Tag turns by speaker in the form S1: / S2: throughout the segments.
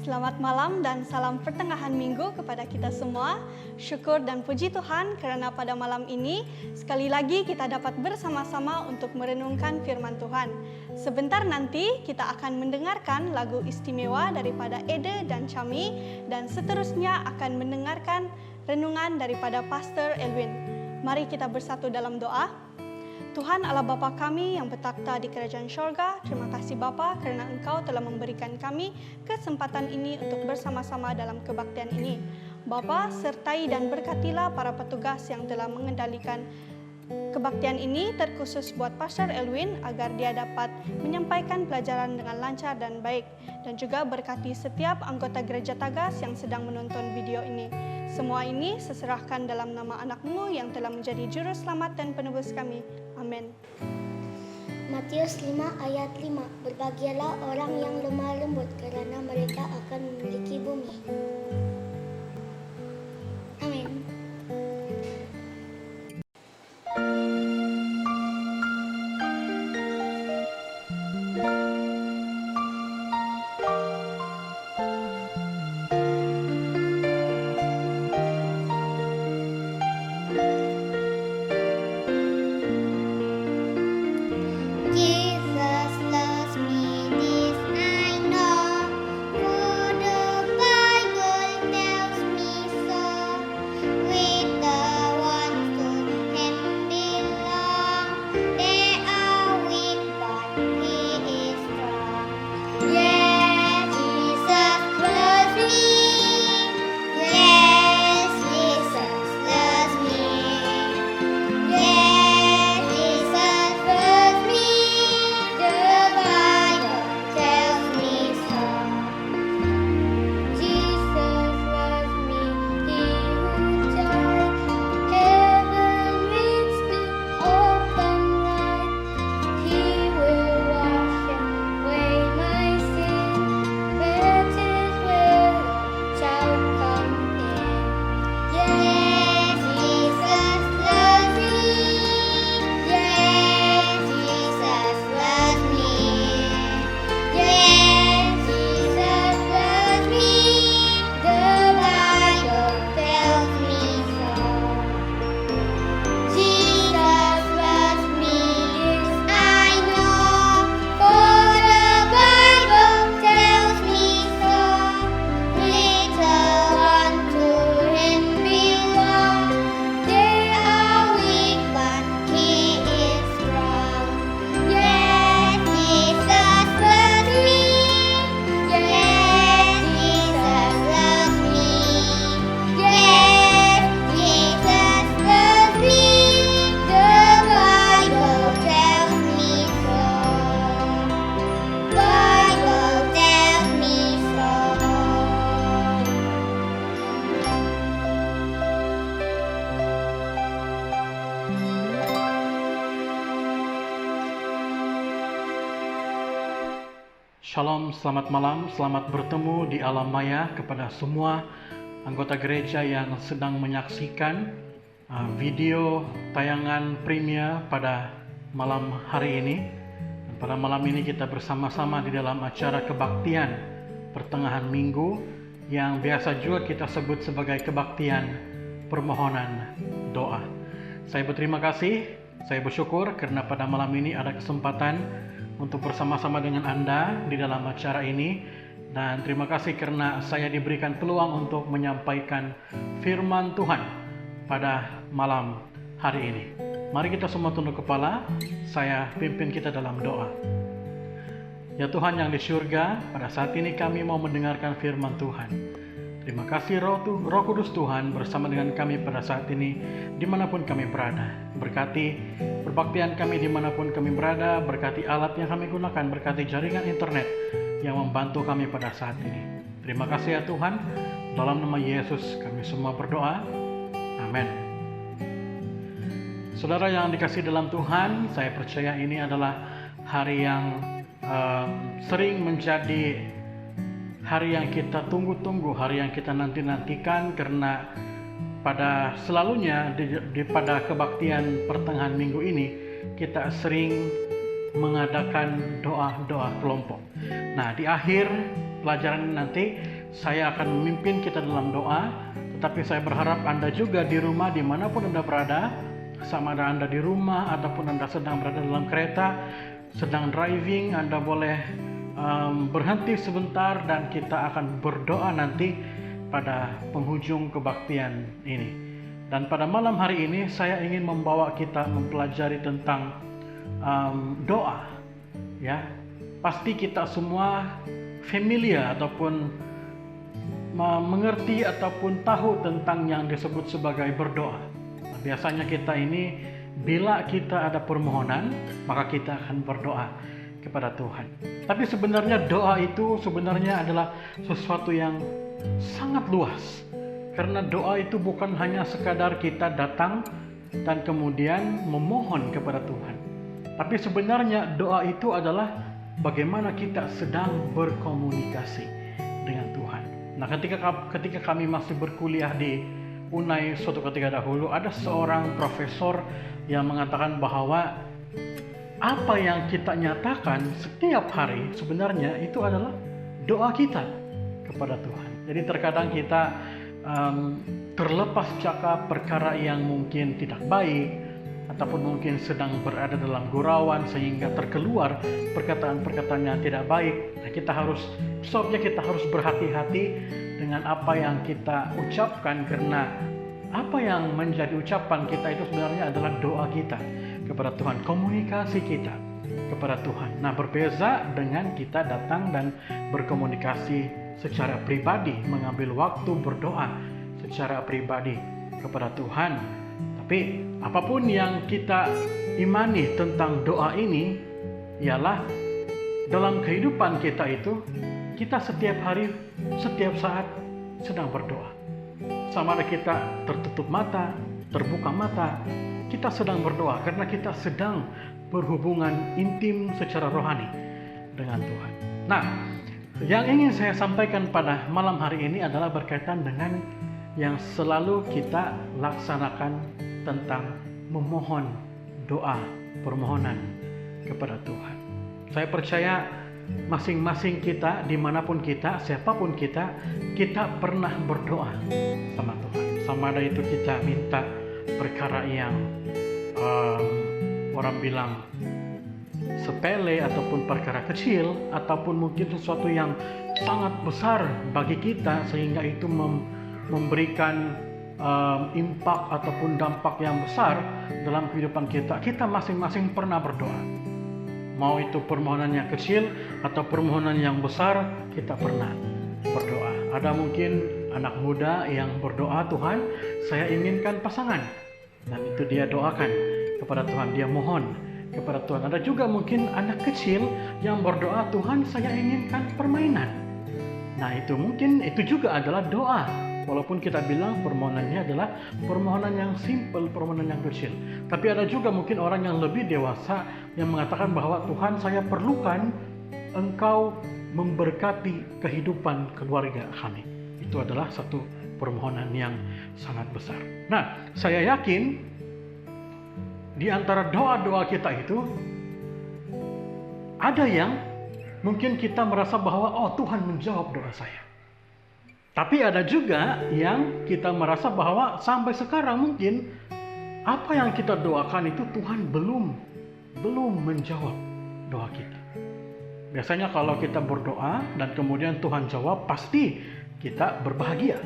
S1: Selamat malam dan salam pertengahan minggu kepada kita semua. Syukur dan puji Tuhan kerana pada malam ini sekali lagi kita dapat bersama-sama untuk merenungkan firman Tuhan. Sebentar nanti kita akan mendengarkan lagu istimewa daripada Ede dan Chami dan seterusnya akan mendengarkan renungan daripada Pastor Elwin. Mari kita bersatu dalam doa. Tuhan Allah Bapa kami yang bertakhta di kerajaan syurga, terima kasih Bapa kerana Engkau telah memberikan kami kesempatan ini untuk bersama-sama dalam kebaktian ini. Bapa, sertai dan berkatilah para petugas yang telah mengendalikan kebaktian ini, terkhusus buat Pastor Elwin agar dia dapat menyampaikan pelajaran dengan lancar dan baik, dan juga berkati setiap anggota gereja Tagas yang sedang menonton video ini. Semua ini seserahkan dalam nama anak-Mu yang telah menjadi juru selamat dan penebus kami. Amin.
S2: Matius 5 ayat 5. Berbahagialah orang yang lemah lembut kerana mereka akan memiliki bumi. Amin.
S3: Shalom, selamat malam, selamat bertemu di alam maya kepada semua anggota gereja yang sedang menyaksikan video tayangan premier pada malam hari ini. Dan pada malam ini kita bersama-sama di dalam acara kebaktian pertengahan minggu yang biasa juga kita sebut sebagai kebaktian permohonan doa. Saya berterima kasih, saya bersyukur karena pada malam ini ada kesempatan untuk bersama-sama dengan Anda di dalam acara ini, dan terima kasih karena saya diberikan peluang untuk menyampaikan firman Tuhan pada malam hari ini. Mari kita semua tunduk kepala, saya pimpin kita dalam doa. Ya Tuhan yang di surga, pada saat ini kami mau mendengarkan firman Tuhan. Terima kasih Roh Kudus Tuhan bersama dengan kami pada saat ini dimanapun kami berada. Berkati perbaktian kami dimanapun kami berada, berkati alat yang kami gunakan, berkati jaringan internet yang membantu kami pada saat ini. Terima kasih ya Tuhan, dalam nama Yesus kami semua berdoa, amin. Saudara yang dikasihi dalam Tuhan, saya percaya ini adalah hari yang sering menjadi hari yang kita tunggu-tunggu, hari yang kita nanti-nantikan, karena pada selalunya pada kebaktian pertengahan minggu ini kita sering mengadakan doa-doa kelompok. Nah, di akhir pelajaran nanti saya akan memimpin kita dalam doa, tetapi saya berharap Anda juga di rumah dimanapun Anda berada, sama ada Anda di rumah ataupun Anda sedang berada dalam kereta, sedang driving, Anda boleh berhenti sebentar dan kita akan berdoa nanti pada penghujung kebaktian ini. Dan pada malam hari ini saya ingin membawa kita mempelajari tentang doa. Ya, pasti kita semua familiar ataupun mengerti ataupun tahu tentang yang disebut sebagai berdoa. Nah, biasanya kita ini bila kita ada permohonan, maka kita akan berdoa kepada Tuhan. Tapi sebenarnya doa itu sebenarnya adalah sesuatu yang sangat luas. Karena doa itu bukan hanya sekadar kita datang dan kemudian memohon kepada Tuhan. Tapi sebenarnya doa itu adalah bagaimana kita sedang berkomunikasi dengan Tuhan. Nah, ketika kami masih berkuliah di Unai suatu ketika dahulu, ada seorang profesor yang mengatakan bahwa apa yang kita nyatakan setiap hari sebenarnya itu adalah doa kita kepada Tuhan. Jadi terkadang kita terlepas cakap perkara yang mungkin tidak baik ataupun mungkin sedang berada dalam gurauan sehingga terkeluar perkataan-perkataan yang tidak baik. Nah, kita harus berhati-hati dengan apa yang kita ucapkan, karena apa yang menjadi ucapan kita itu sebenarnya adalah doa kita kepada Tuhan, komunikasi kita kepada Tuhan. Nah, berbeza dengan kita datang dan berkomunikasi secara pribadi, mengambil waktu berdoa secara pribadi kepada Tuhan. Tapi apapun yang kita imani tentang doa ini ialah dalam kehidupan kita itu, kita setiap hari, setiap saat sedang berdoa. Sama ada kita tertutup mata, terbuka mata, kita sedang berdoa karena kita sedang berhubungan intim secara rohani dengan Tuhan. Nah, yang ingin saya sampaikan pada malam hari ini adalah berkaitan dengan yang selalu kita laksanakan tentang memohon doa, permohonan kepada Tuhan. Saya percaya masing-masing kita, dimanapun kita, siapapun kita pernah berdoa sama Tuhan. Sama ada itu kita minta perkara yang orang bilang sepele ataupun perkara kecil, ataupun mungkin sesuatu yang sangat besar bagi kita sehingga itu memberikan impak ataupun dampak yang besar dalam kehidupan kita. Kita masing-masing pernah berdoa. Mau itu permohonan yang kecil atau permohonan yang besar, kita pernah berdoa. Ada mungkin anak muda yang berdoa, Tuhan, saya inginkan pasangan. Dan itu dia doakan kepada Tuhan, dia mohon kepada Tuhan. Ada juga mungkin anak kecil yang berdoa, Tuhan, saya inginkan permainan. Nah, itu mungkin itu juga adalah doa. Walaupun kita bilang permohonannya adalah permohonan yang simple, permohonan yang kecil. Tapi ada juga mungkin orang yang lebih dewasa yang mengatakan bahwa Tuhan, saya perlukan Engkau memberkati kehidupan keluarga kami. Itu adalah satu permohonan yang sangat besar. Nah, saya yakin di antara doa-doa kita itu ada yang mungkin kita merasa bahwa oh, Tuhan menjawab doa saya. Tapi ada juga yang kita merasa bahwa sampai sekarang mungkin apa yang kita doakan itu Tuhan belum menjawab doa kita. Biasanya kalau kita berdoa dan kemudian Tuhan jawab, pasti kita berbahagia.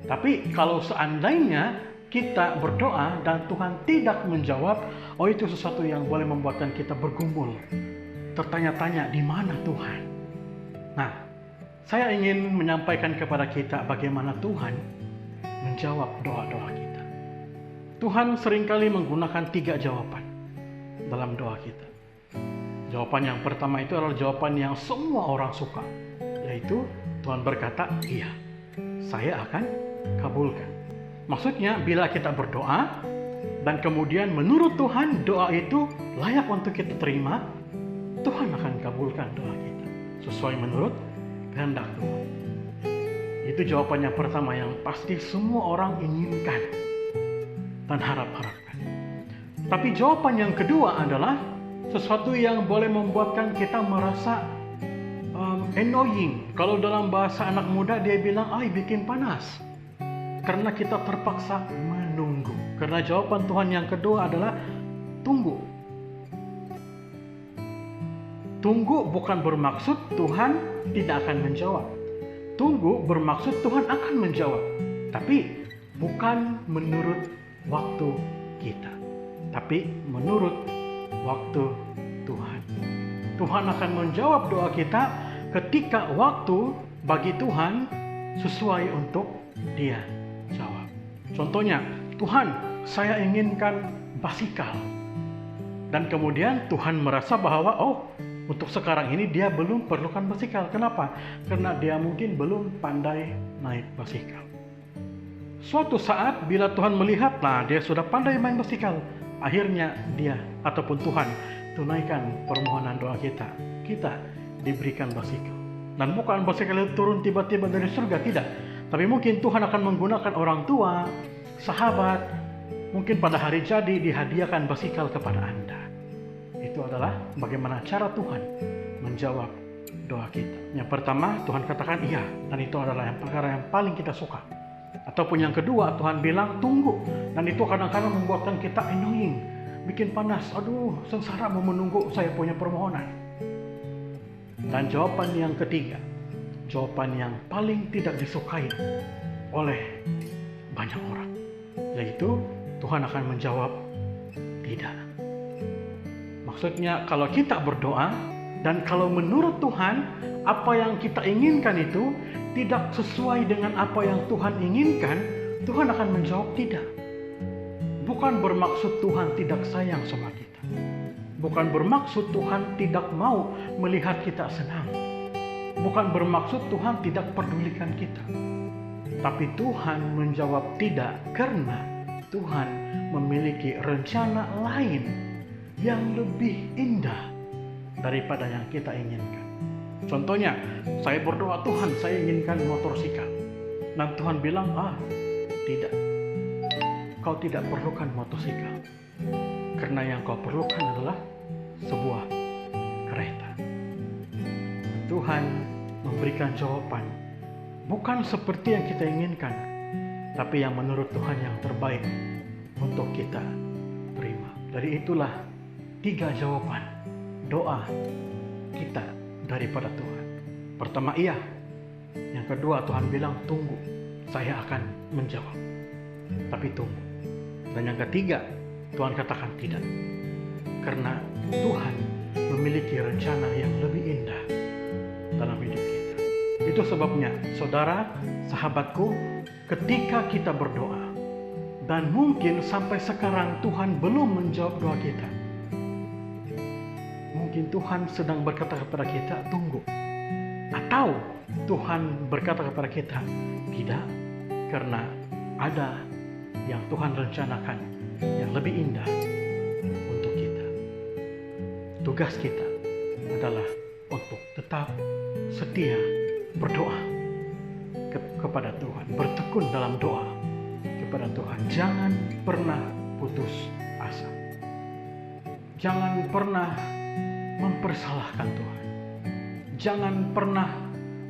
S3: Tapi kalau seandainya kita berdoa dan Tuhan tidak menjawab, oh, itu sesuatu yang boleh membuatkan kita bergumul, tertanya-tanya, di mana Tuhan? Nah, saya ingin menyampaikan kepada kita bagaimana Tuhan menjawab doa-doa kita. Tuhan seringkali menggunakan 3 jawaban dalam doa kita. Jawaban yang pertama itu adalah jawaban yang semua orang suka, yaitu Tuhan berkata, iya, saya akan kabulkan. Maksudnya bila kita berdoa dan kemudian menurut Tuhan doa itu layak untuk kita terima, Tuhan akan kabulkan doa kita sesuai menurut kehendak Tuhan. Itu jawabannya pertama yang pasti semua orang inginkan dan harapkan. Tapi jawaban yang kedua adalah sesuatu yang boleh membuatkan kita merasa annoying. Kalau dalam bahasa anak muda dia bilang, bikin panas. Karena kita terpaksa menunggu. Karena jawaban Tuhan yang kedua adalah tunggu. Tunggu bukan bermaksud Tuhan tidak akan menjawab. Tunggu bermaksud Tuhan akan menjawab. Tapi bukan menurut waktu kita, tapi menurut waktu Tuhan. Tuhan akan menjawab doa kita ketika waktu bagi Tuhan sesuai untuk Dia jawab. Contohnya, Tuhan, saya inginkan basikal. Dan kemudian Tuhan merasa bahwa untuk sekarang ini dia belum perlukan basikal. Kenapa? Karena dia mungkin belum pandai naik basikal. Suatu saat bila Tuhan melihat, dia sudah pandai main basikal. Akhirnya dia ataupun Tuhan tunaikan permohonan doa kita. Kita diberikan basikal. Dan bukan basikal itu turun tiba-tiba dari surga, tidak. Tapi mungkin Tuhan akan menggunakan orang tua, sahabat. Mungkin pada hari jadi dihadiahkan basikal kepada Anda. Itu adalah bagaimana cara Tuhan menjawab doa kita. Yang pertama, Tuhan katakan iya, dan itu adalah perkara yang paling kita suka. Ataupun yang kedua, Tuhan bilang tunggu, dan itu kadang-kadang membuatkan kita annoying, bikin panas. Aduh, sengsara mau menunggu saya punya permohonan. Dan jawaban yang ketiga, jawaban yang paling tidak disukai oleh banyak orang, yaitu Tuhan akan menjawab tidak. Maksudnya kalau kita berdoa dan kalau menurut Tuhan apa yang kita inginkan itu tidak sesuai dengan apa yang Tuhan inginkan, Tuhan akan menjawab tidak. Bukan bermaksud Tuhan tidak sayang sama kita. Bukan bermaksud Tuhan tidak mau melihat kita senang. Bukan bermaksud Tuhan tidak pedulikan kita. Tapi Tuhan menjawab tidak karena Tuhan memiliki rencana lain yang lebih indah daripada yang kita inginkan. Contohnya, saya berdoa, Tuhan, saya inginkan motorsikal. Dan Tuhan bilang, tidak. Kau tidak perlukan motorsikal. Karena yang kau perlukan adalah sebuah kereta. Tuhan memberikan jawaban bukan seperti yang kita inginkan, tapi yang menurut Tuhan yang terbaik untuk kita terima. Dari itulah 3 jawaban doa kita daripada Tuhan. Pertama, iya. Yang kedua, Tuhan bilang tunggu, saya akan menjawab. Tapi tunggu. Dan yang ketiga, Tuhan katakan tidak. Karena Tuhan memiliki rencana yang lebih indah dalam hidup kita. Itu sebabnya, saudara, sahabatku, ketika kita berdoa, dan mungkin sampai sekarang Tuhan belum menjawab doa kita, mungkin Tuhan sedang berkata kepada kita, tunggu. Atau Tuhan berkata kepada kita, tidak, karena ada yang Tuhan rencanakan yang lebih indah untuk kita. Tugas kita adalah untuk tetap setia berdoa kepada Tuhan, bertekun dalam doa kepada Tuhan. Jangan pernah putus asa. Jangan pernah mempersalahkan Tuhan. Jangan pernah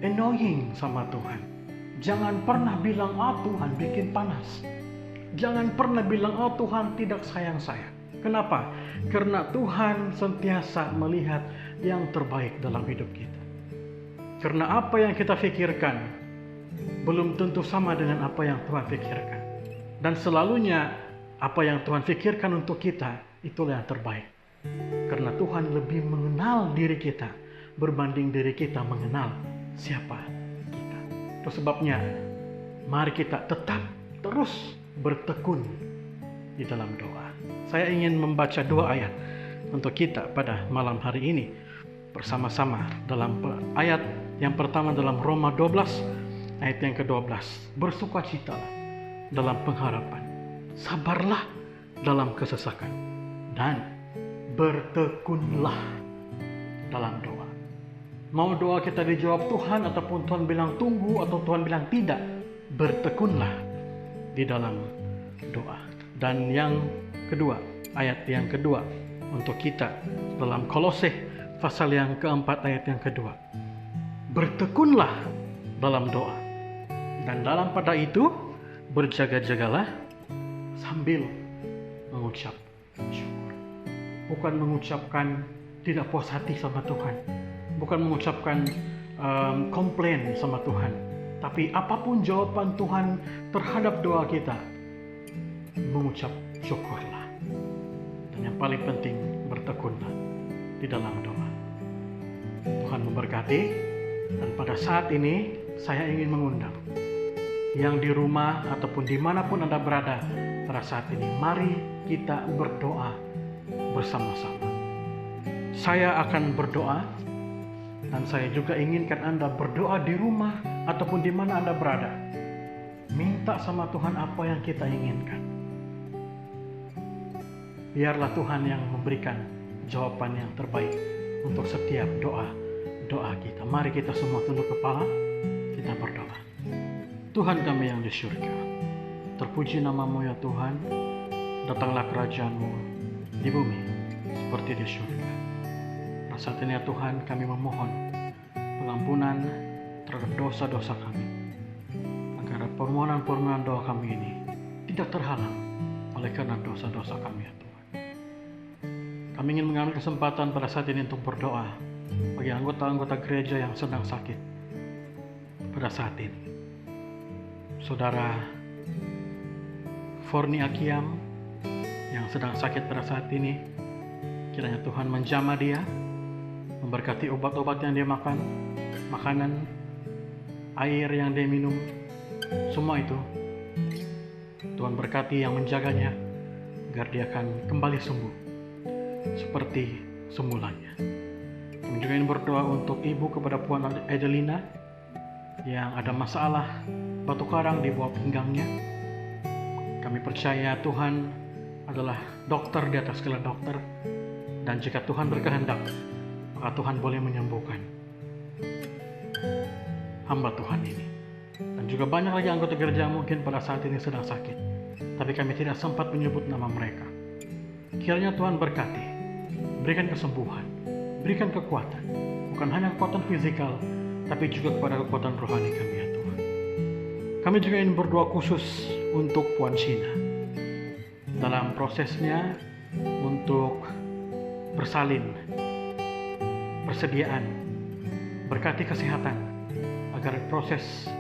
S3: annoying sama Tuhan. Jangan pernah bilang, Tuhan bikin panas. Jangan pernah bilang, Tuhan tidak sayang saya. Kenapa? Karena Tuhan sentiasa melihat yang terbaik dalam hidup kita. Karena apa yang kita pikirkan belum tentu sama dengan apa yang Tuhan pikirkan. Dan selalunya apa yang Tuhan pikirkan untuk kita itulah yang terbaik. Karena Tuhan lebih mengenal diri kita berbanding diri kita mengenal siapa kita. Itu sebabnya mari kita tetap terus bertekun di dalam doa. Saya ingin membaca 2 ayat untuk kita pada malam hari ini bersama-sama. Dalam ayat yang pertama dalam Roma 12 ayat yang ke-12. Bersukacitalah dalam pengharapan, sabarlah dalam kesesakan, dan bertekunlah dalam doa. Mau doa kita dijawab Tuhan ataupun Tuhan bilang tunggu atau Tuhan bilang tidak, bertekunlah di dalam doa. Dan yang kedua, ayat yang kedua untuk kita dalam Kolose pasal yang keempat ayat yang kedua. bertekunlah dalam doa. Dan dalam pada itu, berjaga-jagalah sambil mengucap syukur. Bukan mengucapkan tidak puas hati sama Tuhan. Bukan mengucapkan komplain sama Tuhan. Tapi apapun jawaban Tuhan terhadap doa kita, mengucap syukurlah. Dan yang paling penting, bertekunlah di dalam doa. Tuhan memberkati. Dan pada saat ini, saya ingin mengundang yang di rumah ataupun dimanapun Anda berada pada saat ini, mari kita berdoa bersama-sama. Saya akan berdoa, dan saya juga inginkan Anda berdoa di rumah ataupun di mana Anda berada. Minta sama Tuhan apa yang kita inginkan. Biarlah Tuhan yang memberikan jawaban yang terbaik untuk setiap doa kita. Mari kita semua tunduk kepala, kita berdoa. Tuhan kami yang di surga, terpuji nama-Mu ya Tuhan. Datanglah kerajaan-Mu di bumi seperti di surga. Pada saat ini ya Tuhan, kami memohon pengampunan terhadap dosa-dosa kami, agar permohonan-permohonan doa kami ini tidak terhalang oleh karena dosa-dosa kami ya Tuhan. Kami ingin mengambil kesempatan pada saat ini untuk berdoa bagi anggota-anggota gereja yang sedang sakit pada saat ini. Saudara Forni Akiam yang sedang sakit pada saat ini, kiranya Tuhan menjamah dia, memberkati obat-obat yang dia makan, makanan, air yang dia minum, semua itu Tuhan berkati yang menjaganya agar dia akan kembali sembuh seperti semulanya. Kami juga ingin berdoa untuk ibu kepada Puan Adelina yang ada masalah batu karang di bawah pinggangnya. Kami percaya Tuhan adalah dokter di atas segala dokter, dan jika Tuhan berkehendak, maka Tuhan boleh menyembuhkan hamba Tuhan ini. Dan juga banyak lagi anggota gereja yang mungkin pada saat ini sedang sakit, tapi kami tidak sempat menyebut nama mereka. Kiranya Tuhan berkati, berikan kesembuhan, berikan kekuatan, bukan hanya kekuatan fisikal, tapi juga kepada kekuatan rohani kami ya Tuhan. Kami juga ingin berdoa khusus untuk Puan Shina dalam prosesnya untuk bersalin, persediaan, berkati kesehatan, agar proses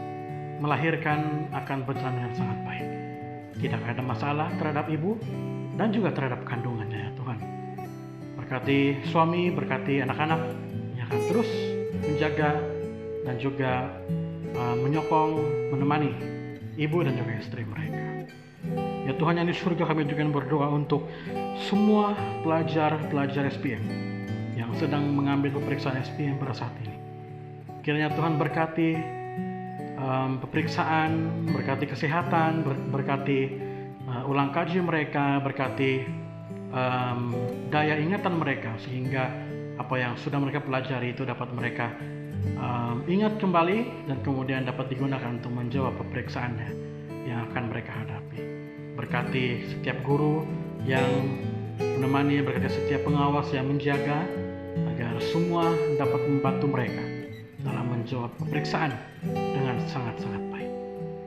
S3: melahirkan akan berjalan dengan sangat baik. Tidak ada masalah terhadap ibu dan juga terhadap kandungannya ya Tuhan. Berkati suami, berkati anak-anak yang akan terus menjaga dan juga menyokong, menemani ibu dan juga istri mereka. Ya Tuhan yang di surga, kami juga berdoa untuk semua pelajar-pelajar SPM yang sedang mengambil peperiksaan SPM pada saat ini. Kiranya Tuhan berkati peperiksaan, berkati kesehatan, berkati ulang kaji mereka, berkati daya ingatan mereka, sehingga apa yang sudah mereka pelajari itu dapat mereka ingat kembali dan kemudian dapat digunakan untuk menjawab peperiksaannya yang akan mereka hadapi. Berkati setiap guru yang menemani, berkati setiap pengawas yang menjaga, agar semua dapat membantu mereka dalam menjawab peperiksaan dengan sangat-sangat baik.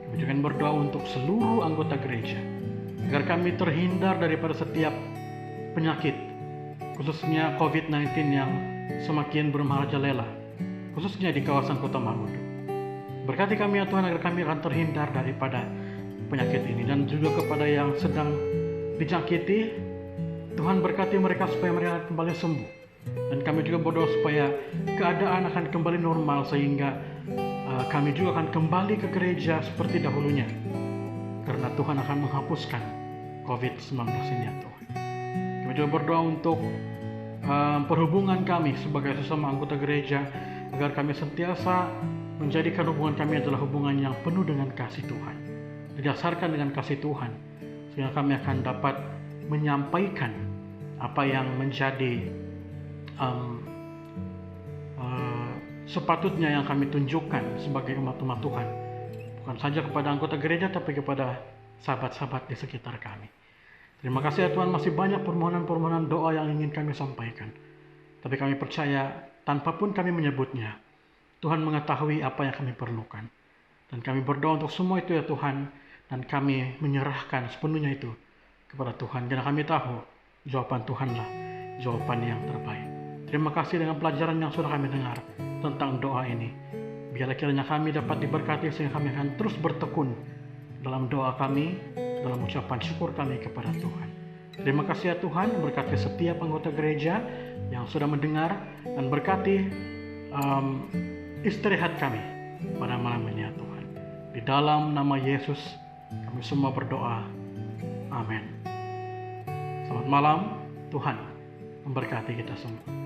S3: Kami juga berdoa untuk seluruh anggota gereja, agar kami terhindar daripada setiap penyakit, khususnya COVID-19 yang semakin bermerajalela, khususnya di kawasan Kota Marudu. Berkati kami ya Tuhan, agar kami akan terhindar daripada penyakit ini, dan juga kepada yang sedang dijangkiti, Tuhan berkati mereka supaya mereka kembali sembuh. Dan kami juga berdoa supaya keadaan akan kembali normal, sehingga kami juga akan kembali ke gereja seperti dahulunya, karena Tuhan akan menghapuskan COVID-19 ini ya Tuhan. Kami juga berdoa untuk perhubungan kami sebagai sesama anggota gereja, agar kami sentiasa menjadikan hubungan kami adalah hubungan yang penuh dengan kasih Tuhan, didasarkan dengan kasih Tuhan, sehingga kami akan dapat menyampaikan apa yang menjadi sepatutnya yang kami tunjukkan sebagai umat-umat Tuhan, bukan saja kepada anggota gereja, tapi kepada sahabat-sahabat di sekitar kami. Terima kasih ya Tuhan, masih banyak permohonan-permohonan doa yang ingin kami sampaikan, tapi kami percaya tanpa pun kami menyebutnya, Tuhan mengetahui apa yang kami perlukan. Dan kami berdoa untuk semua itu ya Tuhan, dan kami menyerahkan sepenuhnya itu kepada Tuhan. Karena kami tahu jawaban Tuhanlah jawaban yang terbaik. Terima kasih dengan pelajaran yang sudah kami dengar tentang doa ini. Biarlah kiranya kami dapat diberkati sehingga kami akan terus bertekun dalam doa kami, dalam ucapan syukur kami kepada Tuhan. Terima kasih ya Tuhan, berkati setiap anggota gereja yang sudah mendengar, dan berkati istirahat kami pada malam ini ya Tuhan. Di dalam nama Yesus kami semua berdoa. Amin. Selamat malam, Tuhan memberkati kita semua.